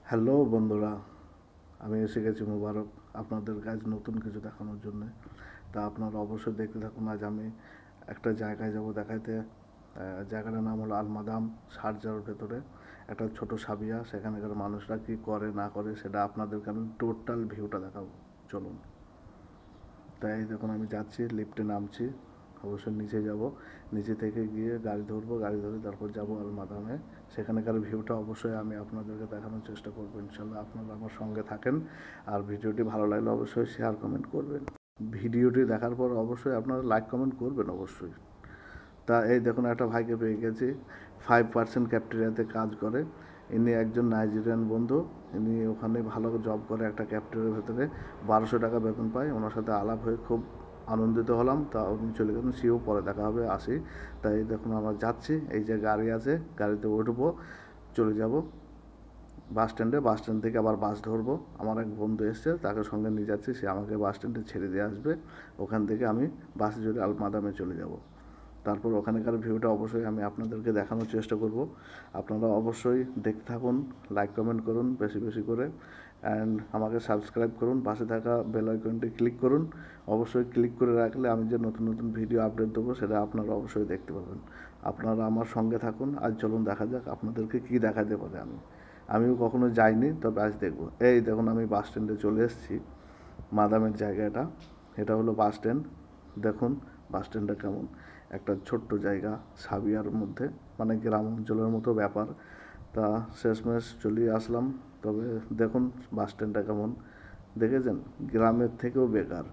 Hello বন্ধুরা, আমি এসে গেছি মোবারক আপনাদের কাছে নতুন কিছু দেখানোর জন্য। তা আপনারা অবশ্যই দেখতে থাকুন। আজ আমি একটা জায়গায় যাব দেখাইতে। জায়গাটার নাম হলো আলমাদাম, শারজার ভেতরে একটা ছোট সাবিয়া। সেখানকার মানুষরা কি করে না করে সেটা আপনাদেরকে আমি টোটাল ভিউটা দেখাবো। চলুন। তাই এই দেখুন আমি যাচ্ছি, লিফটে নামছি, অবশ্যই নিচে যাব। নিচে থেকে গিয়ে গাড়ি ধরবো, গাড়ি ধরে তারপর যাব আলমাদামে। সেখানকার ভিউটা অবশ্যই আমি আপনাদেরকে দেখানোর চেষ্টা করবো ইনশাল্লাহ। আপনারা আমার সঙ্গে থাকেন। আর ভিডিওটি ভালো লাগলে অবশ্যই শেয়ার কমেন্ট করবেন। ভিডিওটি দেখার পর অবশ্যই আপনারা লাইক কমেন্ট করবেন অবশ্যই। তা এই দেখুন একটা ভাইকে পেয়ে গেছি, 5% ক্যাফটেরিয়াতে কাজ করে। ইনি একজন নাইজেরিয়ান বন্ধু। ইনি ওখানে ভালো জব করে একটা ক্যাফটেরিয়ার ভেতরে, 1200 টাকা বেতন পায়। ওনার সাথে আলাপ হয়ে খুব আনন্দিত হলাম। তা উনি চলে গেলেন, সেও পরে দেখা হবে, আসি। তাই দেখুন আমরা যাচ্ছি, এই যে গাড়ি আছে, গাড়িতে উঠবো, চলে যাব বাস স্ট্যান্ডে। বাস স্ট্যান্ড থেকে আবার বাস ধরবো। আমার এক বন্ধু এসছে, তাকে সঙ্গে নিয়ে যাচ্ছি, সে আমাকে বাস স্ট্যান্ডে ছেড়ে দিয়ে আসবে। ওখান থেকে আমি বাসে চড়ে আলমাদামে চলে যাব। তারপর ওখানকার ভিউটা অবশ্যই আমি আপনাদেরকে দেখানোর চেষ্টা করব। আপনারা অবশ্যই দেখতে থাকুন, লাইক কমেন্ট করুন বেশি বেশি করে, অ্যান্ড আমাকে সাবস্ক্রাইব করুন, পাশে থাকা বেল আইকনটি ক্লিক করুন। অবশ্যই ক্লিক করে রাখলে আমি যে নতুন নতুন ভিডিও আপডেট দেবো সেটা আপনারা অবশ্যই দেখতে পাবেন। আপনারা আমার সঙ্গে থাকুন। আজ চলুন দেখা যাক আপনাদেরকে কী দেখাতে পারে। আমিও কখনো যাইনি, তবে আজ দেখব। এই দেখুন আমি বাস স্ট্যান্ডে চলে এসেছি, মাদামের জায়গাটা। এটা হলো বাস স্ট্যান্ড। দেখুন বাস স্ট্যান্ডটা কেমন, একটা ছোট্ট জায়গা সাবিয়ার মধ্যে, মানে গ্রাম অঞ্চলের মতো ব্যাপার। তা শেষমেশ চলে আসলাম। তবে দেখুন বাস স্ট্যান্ডটা কেমন, দেখেছেন, গ্রামের থেকেও বেকার।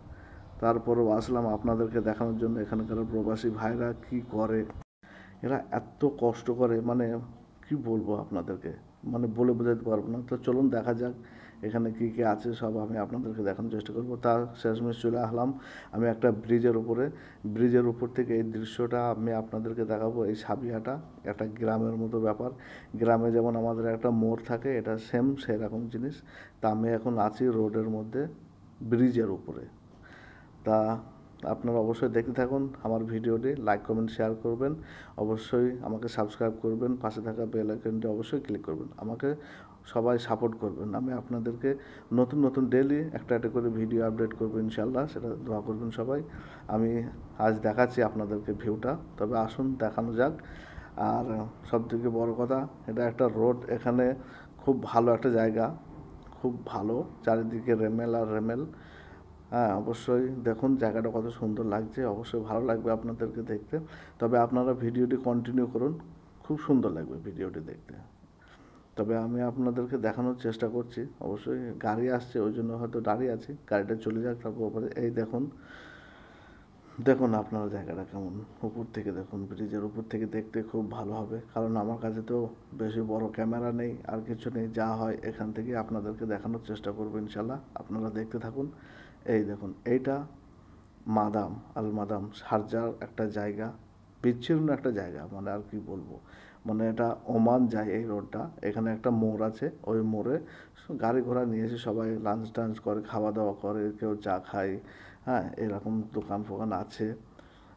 তারপরও আসলাম আপনাদেরকে দেখানোর জন্য এখানকার প্রবাসী ভাইরা কি করে। এরা এত কষ্ট করে, মানে কি বলবো আপনাদেরকে, মানে বলে বোঝাতে পারবো না। তো চলুন দেখা যাক এখানে কী কী আছে, সব আমি আপনাদেরকে দেখানোর চেষ্টা করবো। তার শেষমেশ চলে আসলাম আমি একটা ব্রিজের উপরে। ব্রিজের উপর থেকে এই দৃশ্যটা আমি আপনাদেরকে দেখাবো। এই সাবিয়াটা একটা গ্রামের মতো ব্যাপার। গ্রামে যেমন আমাদের একটা মোড় থাকে, এটা সেম সেরকম জিনিস। তা আমি এখন আছি রোডের মধ্যে, ব্রিজের উপরে। তা আপনারা অবশ্যই দেখতে থাকুন আমার ভিডিওটি, লাইক কমেন্ট শেয়ার করবেন, অবশ্যই আমাকে সাবস্ক্রাইব করবেন, পাশে থাকা বেল আইকনটি অবশ্যই ক্লিক করবেন। আমাকে সবাই সাপোর্ট করবেন। আমি আপনাদেরকে নতুন নতুন ডেইলি একটা একটা করে ভিডিও আপডেট করবো ইনশাল্লাহ, সেটা দোয়া করবেন সবাই। আমি আজ দেখাচ্ছি আপনাদেরকে ভিউটা, তবে আসুন দেখানো যাক। আর সবথেকে বড় কথা, এটা একটা রোড, এখানে খুব ভালো একটা জায়গা, খুব ভালো, চারিদিকে রেমেল আর রেমেল। হ্যাঁ অবশ্যই দেখুন জায়গাটা কত সুন্দর লাগছে, অবশ্যই ভালো লাগবে আপনাদেরকে দেখতে। তবে আপনারা ভিডিওটি কন্টিনিউ করুন, খুব সুন্দর লাগবে ভিডিওটি দেখতে। তবে আমি আপনাদেরকে দেখানোর চেষ্টা করছি। অবশ্যই গাড়ি আসছে, ওই জন্য হয়তো দাঁড়িয়ে আছি, গাড়িটা চলে যাক তারপর ওপরে। এই দেখুন, দেখুন আপনারা জায়গাটা কেমন, উপর থেকে দেখুন, ব্রিজের উপর থেকে দেখতে খুব ভালো হবে। কারণ আমার কাছে তো বেশি বড় ক্যামেরা নেই, আর কিছু নেই, যা হয় এখান থেকে আপনাদেরকে দেখানোর চেষ্টা করবো ইনশাল্লাহ। আপনারা দেখতে থাকুন। এই দেখুন এইটা মাদাম, আল মাদাম, শারজার একটা জায়গা, বিচ্ছিন্ন একটা জায়গা, মানে আর কি বলবো। মানে এটা ওমান যায় এই রোডটা। এখানে একটা মোড় আছে, ওই মোড়ে গাড়ি ঘোড়া নিয়ে এসে সবাই লাঞ্চ টাঞ্চ করে, খাওয়া দাওয়া করে, কেউ চা খায়। হ্যাঁ এরকম দোকান ফোকান আছে,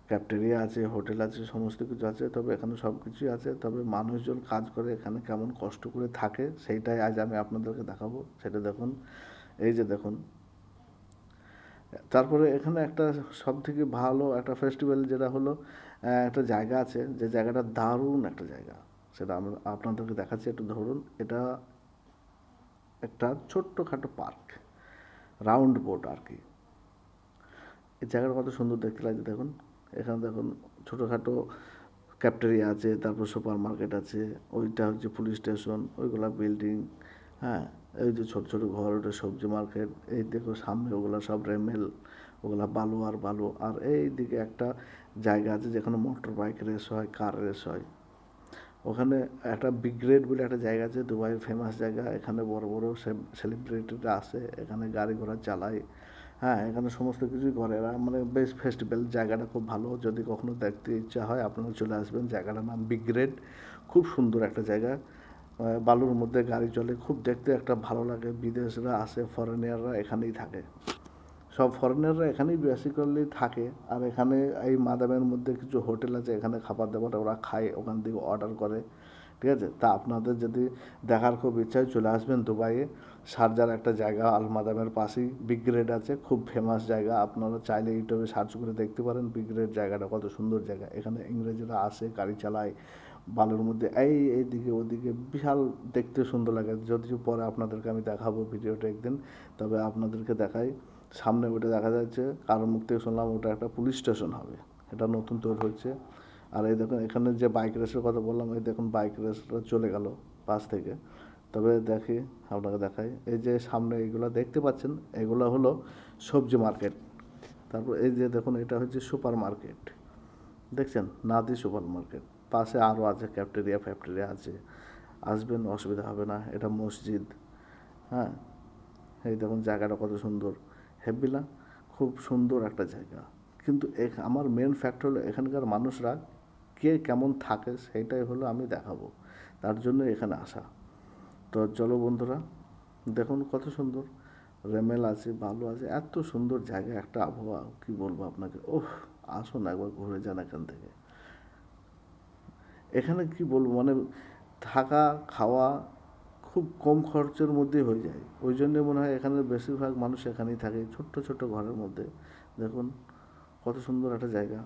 ক্যাফটেরিয়া আছে, হোটেল আছে, সমস্ত কিছু আছে। তবে এখানে সব কিছুই আছে। তবে মানুষজন কাজ করে এখানে কেমন কষ্ট করে থাকে সেইটাই আজ আমি আপনাদেরকে দেখাবো। সেটা দেখুন, এই যে দেখুন। তারপরে এখানে একটা সবথেকে ভালো একটা ফেস্টিভ্যাল যেটা হলো, একটা জায়গা আছে, যে জায়গাটা দারুণ একটা জায়গা, সেটা আমরা আপনাদেরকে দেখাচ্ছি। একটু ধরুন, এটা একটা ছোট্টখাটো পার্ক, রাউন্ড বোট আর কি। এই জায়গাটা কত সুন্দর দেখতে লাগছে দেখুন। এখানে দেখুন ছোটোখাটো ক্যাফটেরিয়া আছে, তারপর সুপার মার্কেট আছে, ওইটা হচ্ছে পুলিশ স্টেশন, ওইগুলা বিল্ডিং। হ্যাঁ এই যে ছোটো ছোটো ঘর, ওটা সবজি মার্কেট। এই দেখো সামনে ওগুলা সব রেমেল, ওগুলা বালু আর বালু। আর এই দিকে একটা জায়গা আছে যেখানে মোটর বাইক রেস হয়, কার রেস হয়। ওখানে একটা বিগ গ্রেড বলে একটা জায়গা আছে, দুবাইয়ের ফেমাস জায়গা। এখানে বড় বড় সেলিব্রিটিরা আসে, এখানে গাড়ি ঘোড়া চালায়। হ্যাঁ এখানে সমস্ত কিছুই করে এরা, মানে বেশ ফেস্টিভ্যাল। জায়গাটা খুব ভালো, যদি কখনো দেখতে ইচ্ছা হয় আপনারা চলে আসবেন। জায়গাটার নাম বিগ গ্রেড, খুব সুন্দর একটা জায়গা। বালুর মধ্যে গাড়ি চলে, খুব দেখতে একটা ভালো লাগে। বিদেশরা আসে, ফরেনিয়াররা এখানেই থাকে, সব ফরেনাররা এখানেই বেসিক্যালি থাকে। আর এখানে এই মাদামের মধ্যে কিছু হোটেল আছে, এখানে খাবার দাবার ওরা খায়, ওখান থেকে অর্ডার করে ঠিক আছে। তা আপনাদের যদি দেখার খুব ইচ্ছা হয় চলে আসবেন দুবাইয়ে। শারজার একটা জায়গা আলমাদামের পাশেই বিগ গ্রেড আছে, খুব ফেমাস জায়গা। আপনারা চাইলে ইউটিউবে সার্চ করে দেখতে পারেন বিগ গ্রেড জায়গাটা কত সুন্দর জায়গা। এখানে ইংরেজরা আসে, গাড়ি চালায় বালুর মধ্যে, এইদিকে ওদিকে, বিশাল দেখতে সুন্দর লাগে। যদিও পরে আপনাদেরকে আমি দেখাবো ভিডিওটা একদিন, তবে আপনাদেরকে দেখাই। সামনে ওটা দেখা যাচ্ছে, কারোর মুখ থেকে শুনলাম ওটা একটা পুলিশ স্টেশন হবে, এটা নতুন তৈরি হচ্ছে। আর এই দেখুন এখানে যে বাইক রেসের কথা বললাম, এই দেখুন বাইক রেসটা চলে গেল পাশ থেকে। তবে দেখি, আপনাকে দেখাই, এই যে সামনে এইগুলো দেখতে পাচ্ছেন, এগুলো হলো সবজি মার্কেট। তারপর এই যে দেখুন এটা হচ্ছে সুপার মার্কেট, দেখছেন, নাদি সুপার মার্কেট। পাশে আরও আছে ক্যাফটেরিয়া ফ্যাক্টেরিয়া আছে, আসবেন, অসুবিধা হবে না। এটা মসজিদ, হ্যাঁ। এই দেখুন জায়গাটা কত সুন্দর, হেব্বি না? খুব সুন্দর একটা জায়গা। কিন্তু আমার মেন ফ্যাক্টর হলো এখানকার মানুষরা কে কেমন থাকে, সেইটাই হলো আমি দেখাবো, তার জন্য এখানে আসা। তো চলো বন্ধুরা, দেখুন কত সুন্দর রেমেল আছে, ভালো আছে, এত সুন্দর জায়গা, একটা আবহাওয়া, কি বলবো আপনাকে। আসুন একবার ঘুরে যান এখান থেকে। এখানে কি বলবো, মানে থাকা খাওয়া খুব কম খরচের মধ্যেই হয়ে যায়। ওই জন্যে মনে হয় এখানে বেশিরভাগ মানুষ এখানেই থাকে, ছোট্ট ছোট্ট ঘরের মধ্যে। দেখুন কত সুন্দর একটা জায়গা।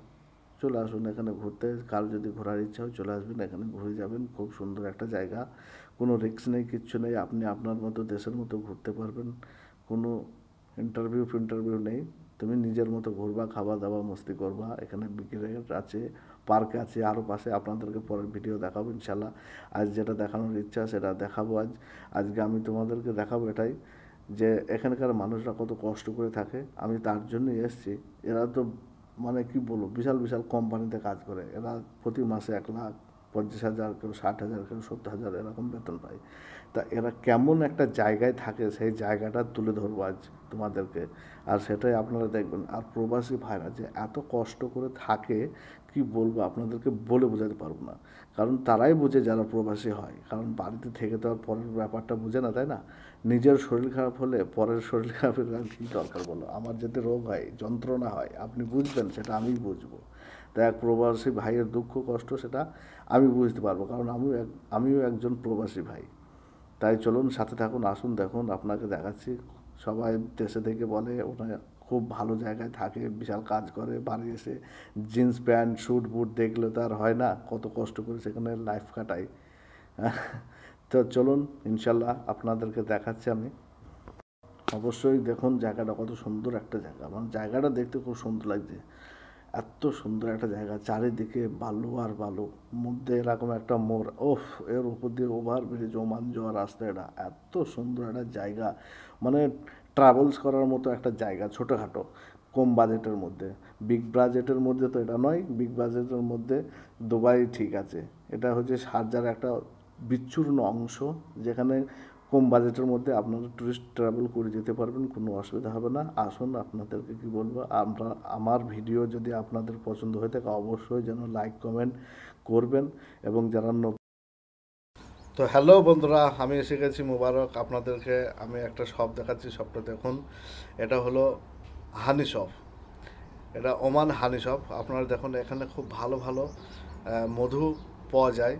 চলে আসুন এখানে ঘুরতে, কার যদি ঘোরার ইচ্ছা হয় চলে আসবেন, এখানে ঘুরে যাবেন। খুব সুন্দর একটা জায়গা, কোনো রিস্ক নেই, কিচ্ছু নেই। আপনি আপনার মতো দেশের মতো ঘুরতে পারবেন, কোনো ইন্টারভিউ নেই। তুমি নিজের মতো ঘুরবা, খাওয়া দাওয়া মস্তি করবা। এখানে বিক্রি আছে, পার্ক আছে, আরও পাশে আপনাদেরকে পরের ভিডিও দেখাবো ইনশাল্লাহ। আজ যেটা দেখানোর ইচ্ছা সেটা দেখাবো। আজকে আমি তোমাদেরকে দেখাবো এটাই, যে এখানকার মানুষরা কত কষ্ট করে থাকে। আমি তার জন্যই এসেছি। এরা তো মানে কি বলবো, বিশাল বিশাল কোম্পানিতে কাজ করে। এরা প্রতি মাসে 1,50,000, কেউ 60,000, কেউ 70,000 এরকম বেতন পায়। তা এরা কেমন একটা জায়গায় থাকে, সেই জায়গাটা তুলে ধরবো আজ তোমাদেরকে, আর সেটাই আপনারা দেখবেন। আর প্রবাসী ভাইরা যে এত কষ্ট করে থাকে, কি বলবো আপনাদেরকে, বলে বোঝাতে পারবো না। কারণ তারাই বোঝে যারা প্রবাসী হয়, কারণ বাড়িতে থেকে তো আর পরের ব্যাপারটা বোঝে না, তাই না? নিজের শরীর খারাপ হলে পরের শরীর খারাপের আর কী দরকার বলো। আমার যাতে রোগ হয়, যন্ত্রণা হয়, আপনি বুঝবেন, সেটা আমিই বুঝবো। তাই এক প্রবাসী ভাইয়ের দুঃখ কষ্ট সেটা আমি বুঝতে পারবো, কারণ আমিও একজন প্রবাসী ভাই। তাই চলুন সাথে থাকুন, আসুন দেখুন, আপনাকে দেখাচ্ছি। সবাই দেশে থেকে বলে ওরা খুব ভালো জায়গায় থাকে, বিশাল কাজ করে, বাড়ি এসে জিন্স প্যান্ট স্যুট বুট দেখলে তো আর হয় না, কত কষ্ট করে সেখানে লাইফ কাটাই। তো চলুন ইনশাল্লাহ আপনাদেরকে দেখাচ্ছি আমি। অবশ্যই দেখুন জায়গাটা কত সুন্দর একটা জায়গা, মানে জায়গাটা দেখতে খুব সুন্দর লাগছে। এত সুন্দর একটা জায়গা, চারিদিকে বালু আর বালু, মধ্যে এরকম একটা মোড়, এর উপর দিয়ে ওভার ব্রিজ, ওমান যাওয়ার রাস্তা। এটা এত সুন্দর একটা জায়গা, মানে ট্রাভেলস করার মতো একটা জায়গা, ছোটোখাটো, কম বাজেটের মধ্যে। বিগ বাজেটের মধ্যে তো এটা নয়, বিগ বাজেটের মধ্যে দুবাই ঠিক আছে। এটা হচ্ছে শারজার একটা বিচ্ছিন্ন অংশ, যেখানে কম বাজেটের মধ্যে আপনারা ট্যুরিস্ট ট্রাভেল করে যেতে পারবেন, কোনো অসুবিধা হবে না। আসুন, আপনাদেরকে কি বলবো, আমার ভিডিও যদি আপনাদের পছন্দ হয়ে থাকে অবশ্যই যেন লাইক কমেন্ট করবেন, এবং যারা তো হ্যালো বন্ধুরা, আমি এসে গেছি মুবারক। আপনাদেরকে আমি একটা শপ দেখাচ্ছি, শপটা দেখুন। এটা হলো হানি শপ, এটা ওমান হানি শপ। আপনারা দেখুন এখানে খুব ভালো ভালো মধু পাওয়া যায়,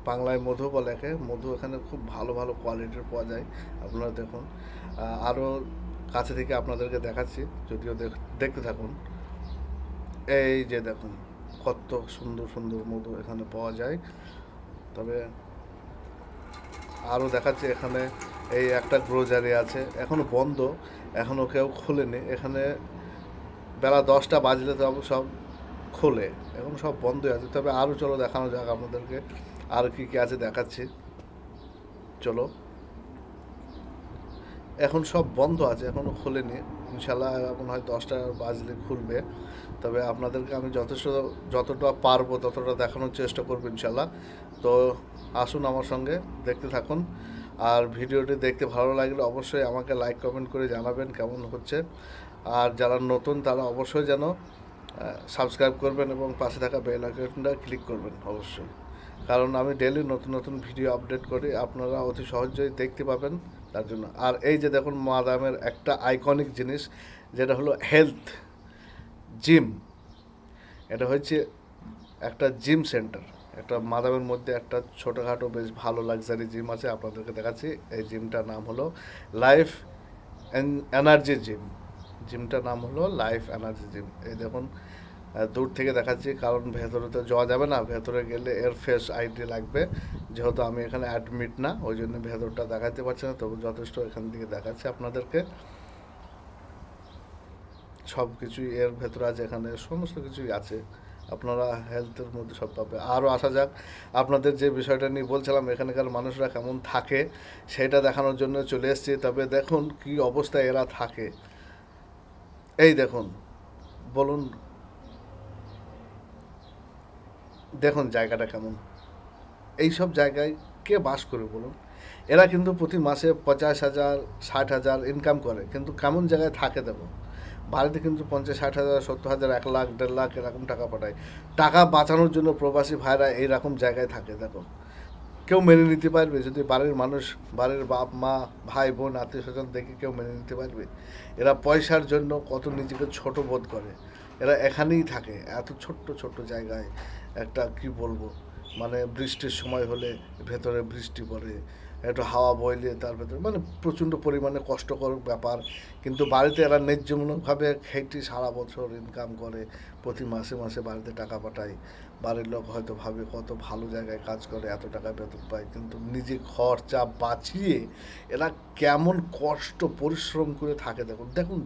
বাংলায় মধু বলে একে, মধু এখানে খুব ভালো ভালো কোয়ালিটির পাওয়া যায়। আপনারা দেখুন, আরও কাছে থেকে আপনাদেরকে দেখাচ্ছি, যদিও দেখতে থাকুন। এই যে দেখুন কত সুন্দর সুন্দর মধু এখানে পাওয়া যায়। তবে আরও দেখাচ্ছি, এখানে এই একটা গ্রোজারি আছে, এখনও বন্ধ, এখনও কেউ খোলেনি। এখানে বেলা 10টা বাজলে তো সব খোলে, এখন সব বন্ধ আছে। তবে আরও চলো দেখানো যাক আপনাদেরকে, আর কি কি আছে দেখাচ্ছি, চলো। এখন সব বন্ধ আছে, এখনও খোলেনি, ইনশাল্লাহ এখন হয় 10টা বাজলে খুলবে। তবে আপনাদেরকে আমি যতটা পারবো ততটা দেখানোর চেষ্টা করবো ইনশাল্লাহ। তো আসুন আমার সঙ্গে, দেখতে থাকুন। আর ভিডিওটি দেখতে ভালো লাগলে অবশ্যই আমাকে লাইক কমেন্ট করে জানাবেন কেমন হচ্ছে। আর যারা নতুন তারা অবশ্যই যেন সাবস্ক্রাইব করবেন এবং পাশে থাকা বেল আইকনটা ক্লিক করবেন অবশ্যই, কারণ আমি ডেইলি নতুন নতুন ভিডিও আপডেট করি, আপনারা অতি সহজেই দেখতে পাবেন তার জন্য। আর এই যে দেখুন মাদামের একটা আইকনিক জিনিস, যেটা হলো হেলথ জিম। এটা হচ্ছে একটা জিম সেন্টার, একটা মাদামের মধ্যে একটা ছোটোখাটো বেশ ভালো লাক্সারি জিম আছে, আপনাদেরকে দেখাচ্ছি। এই জিমটার নাম হলো লাইফ এনার্জি জিম। জিমটার নাম হলো লাইফ এনার্জি জিম। এই দেখুন, দূর থেকে দেখাচ্ছি কারণ ভেতরে তো যাওয়া যাবে না, ভেতরে গেলে এর ফেস আইডি লাগবে, যেহেতু আমি এখানে অ্যাডমিট না, ওই জন্য ভেতরটা দেখাতে পারছি না, তবু যথেষ্ট এখান থেকে দেখাচ্ছি আপনাদেরকে। সব কিছুই এর ভেতরে আছে, এখানে সমস্ত কিছুই আছে, আপনারা হেলথের মধ্যে সব পাবে। আরও আসা যাক, আপনাদের যে বিষয়টা নিয়ে বলছিলাম এখানকার মানুষরা কেমন থাকে সেটা দেখানোর জন্য চলে এসেছি। তবে দেখুন কি অবস্থায় এরা থাকে, এই দেখুন, বলুন দেখুন জায়গাটা কেমন। এই সব জায়গায় কে বাস করে বলুন? এরা কিন্তু প্রতি মাসে 50,000 60,000 ইনকাম করে, কিন্তু কেমন জায়গায় থাকে দেখো। বাড়িতে কিন্তু 50 60 হাজার 70,000 1 লাখ 1.5 লাখ এরকম টাকা পাঠায়। টাকা বাঁচানোর জন্য প্রবাসী ভাইরা এইরকম জায়গায় থাকে দেখো। কেউ মেনে নিতে পারবে? যদি বাড়ির মানুষ, বাড়ির বাপ মা ভাই বোন আত্মীয় স্বজন দেখে কেউ মেনে নিতে পারবে? এরা পয়সার জন্য কত নিজেকে ছোট বোধ করে, এরা এখানেই থাকে এত ছোট্ট ছোট্ট জায়গায়। একটা কি বলবো, মানে বৃষ্টির সময় হলে ভেতরে বৃষ্টি পড়ে, একটু হাওয়া বইলে তার ভেতরে মানে প্রচণ্ড পরিমাণে কষ্টকর ব্যাপার। কিন্তু বাড়িতে এরা ন্যায্যমূলকভাবে খেটে সারা বছর ইনকাম করে, প্রতি মাসে মাসে বাড়িতে টাকা পাঠায়। বাড়ির লোক হয়তো ভাবে কত ভালো জায়গায় কাজ করে, এত টাকা বেতন পায়, কিন্তু নিজে খরচা বাঁচিয়ে এরা কেমন কষ্ট পরিশ্রম করে থাকে দেখুন দেখুন।